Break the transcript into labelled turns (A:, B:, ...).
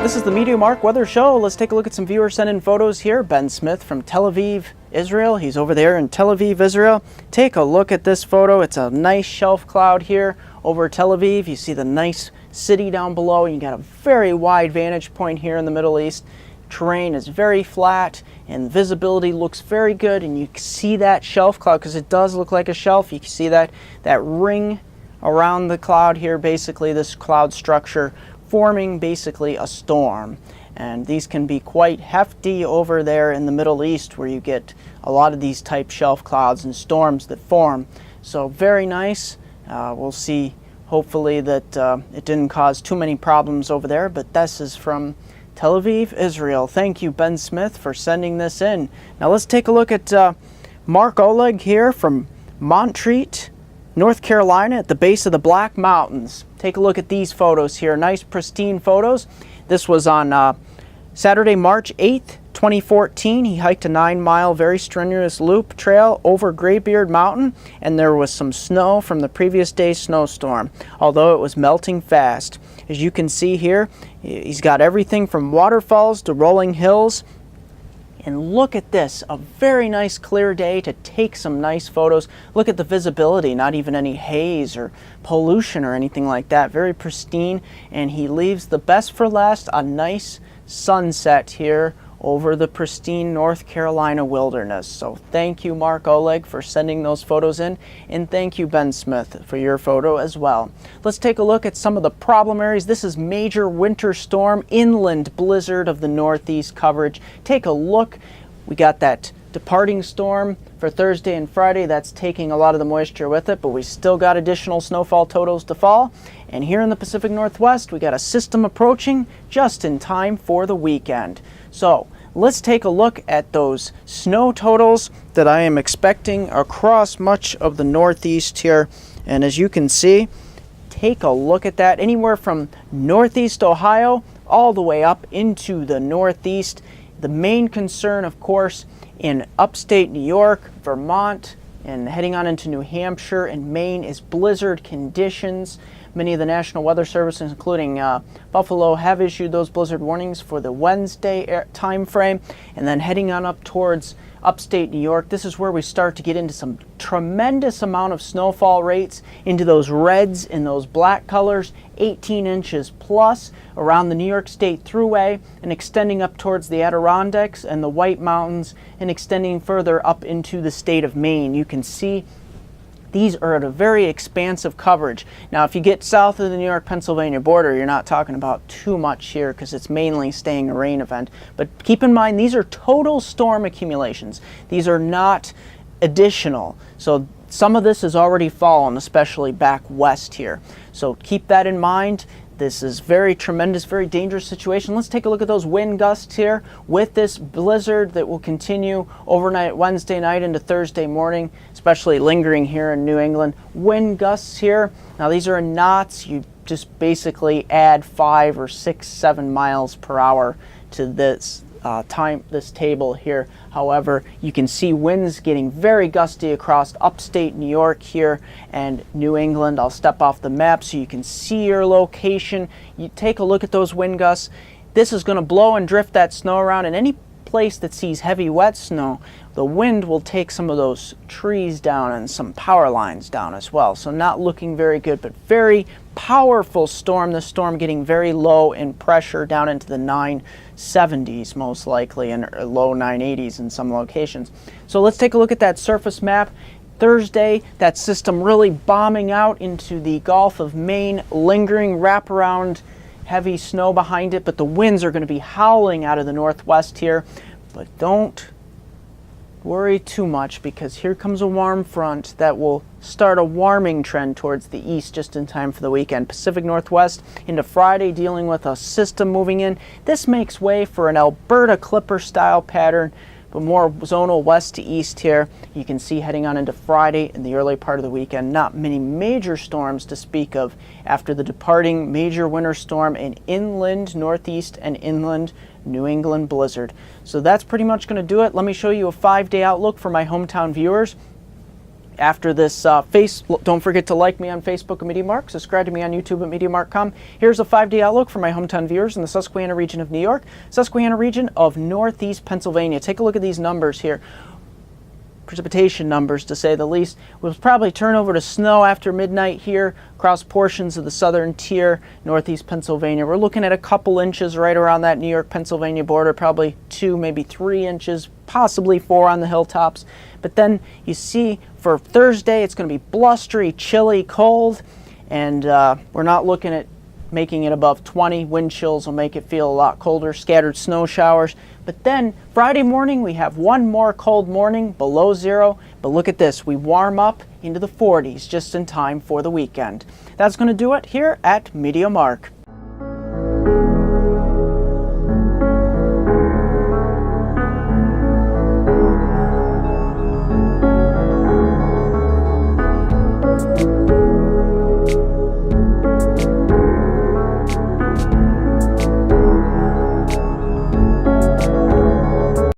A: This is the MeteoMark Weather Show. Let's take a look at some viewer sent in photos here. Ben Smith from Tel Aviv, Israel. He's over there in Tel Aviv, Israel. Take a look at this photo. It's a nice shelf cloud here over Tel Aviv. You see the nice city down below. You got a very wide vantage point here in the Middle East. Terrain is very flat and visibility looks very good, and you see that shelf cloud because it does look like a shelf. You can see that ring around the cloud here, basically this cloud structure forming basically a storm. And these can be quite hefty over there in the Middle East, where you get a lot of these type shelf clouds and storms that form. So very nice. We'll see hopefully that it didn't cause too many problems over there, but this is from Tel Aviv, Israel. Thank you, Ben Smith, for sending this in. Now let's take a look at Mark Oleg here from Montreat, North Carolina, at the base of the Black Mountains. Take a look at these photos here. Nice, pristine photos. This was on Saturday, March 8th, 2014. He hiked a 9-mile, very strenuous loop trail over Graybeard Mountain, and there was some snow from the previous day's snowstorm, although it was melting fast. As you can see here, he's got everything from waterfalls to rolling hills. And look at this, a very nice clear day to take some nice photos. Look at the visibility, not even any haze or pollution or anything like that. Very pristine, and he leaves the best for last, a nice sunset here over the pristine North Carolina wilderness. So thank you, Mark Oleg, for sending those photos in, and thank you, Ben Smith, for your photo as well. Let's take a look at some of the problem areas. This is major winter storm, inland blizzard of the Northeast coverage. Take a look. We got that departing storm for Thursday and Friday. That's taking a lot of the moisture with it, but we still got additional snowfall totals to fall. And here in the Pacific Northwest, we got a system approaching just in time for the weekend. So let's take a look at those snow totals that I am expecting across much of the Northeast here. And as you can see, take a look at that. Anywhere from Northeast Ohio all the way up into the Northeast. The main concern, of course, in upstate New York, Vermont, and heading on into New Hampshire and Maine is blizzard conditions. Many of the National Weather Services, including Buffalo, have issued those blizzard warnings for the Wednesday time frame. And then heading on up towards upstate New York, this is where we start to get into some tremendous amount of snowfall rates, into those reds and those black colors, 18 inches plus around the New York State Thruway, and extending up towards the Adirondacks and the White Mountains, and extending further up into the state of Maine. You can see these are at a very expansive coverage. Now, if you get south of the New York-Pennsylvania border, you're not talking about too much here because it's mainly staying a rain event. But keep in mind, these are total storm accumulations. These are not additional. So some of this has already fallen, especially back west here. So keep that in mind. This is very tremendous, very dangerous situation. Let's take a look at those wind gusts here with this blizzard that will continue overnight Wednesday night into Thursday morning, especially lingering here in New England. Wind gusts here. Now these are in knots. You just basically add 5 or 6, 7 miles per hour to this this table here. However, you can see winds getting very gusty across upstate New York here and New England. I'll step off the map so you can see your location. You take a look at those wind gusts. This is going to blow and drift that snow around, and any place that sees heavy wet snow, the wind will take some of those trees down and some power lines down as well. So not looking very good, but very powerful storm. The storm getting very low in pressure down into the 970s most likely, and low 980s in some locations. So let's take a look at that surface map. Thursday, that system really bombing out into the Gulf of Maine, lingering wraparound heavy snow behind it, but the winds are going to be howling out of the northwest here. But don't worry too much, because here comes a warm front that will start a warming trend towards the east just in time for the weekend. Pacific Northwest into Friday, dealing with a system moving in. This makes way for an Alberta Clipper style pattern, but more zonal west to east here. You can see heading on into Friday in the early part of the weekend. Not many major storms to speak of after the departing major winter storm in inland Northeast and inland New England blizzard. So that's pretty much going to do it. Let me show you a 5-day outlook for my hometown viewers. after this don't forget to like me on Facebook at MeteoMark, subscribe to me on YouTube at MeteoMark.com. Here's a 5-day outlook for my hometown viewers in the Susquehanna region of New York, Susquehanna region of Northeast Pennsylvania. Take a look at these numbers here. Precipitation numbers, to say the least. We'll probably turn over to snow after midnight here across portions of the southern tier, Northeast Pennsylvania. We're looking at a couple inches right around that New York-Pennsylvania border, probably 2, maybe 3 inches, possibly 4 on the hilltops. But then you see for Thursday, it's going to be blustery, chilly, cold, and we're not looking at making it above 20. Wind chills will make it feel a lot colder, scattered snow showers. But then Friday morning, we have one more cold morning below 0. But look at this, we warm up into the 40s just in time for the weekend. That's going to do it here at MeteoMark.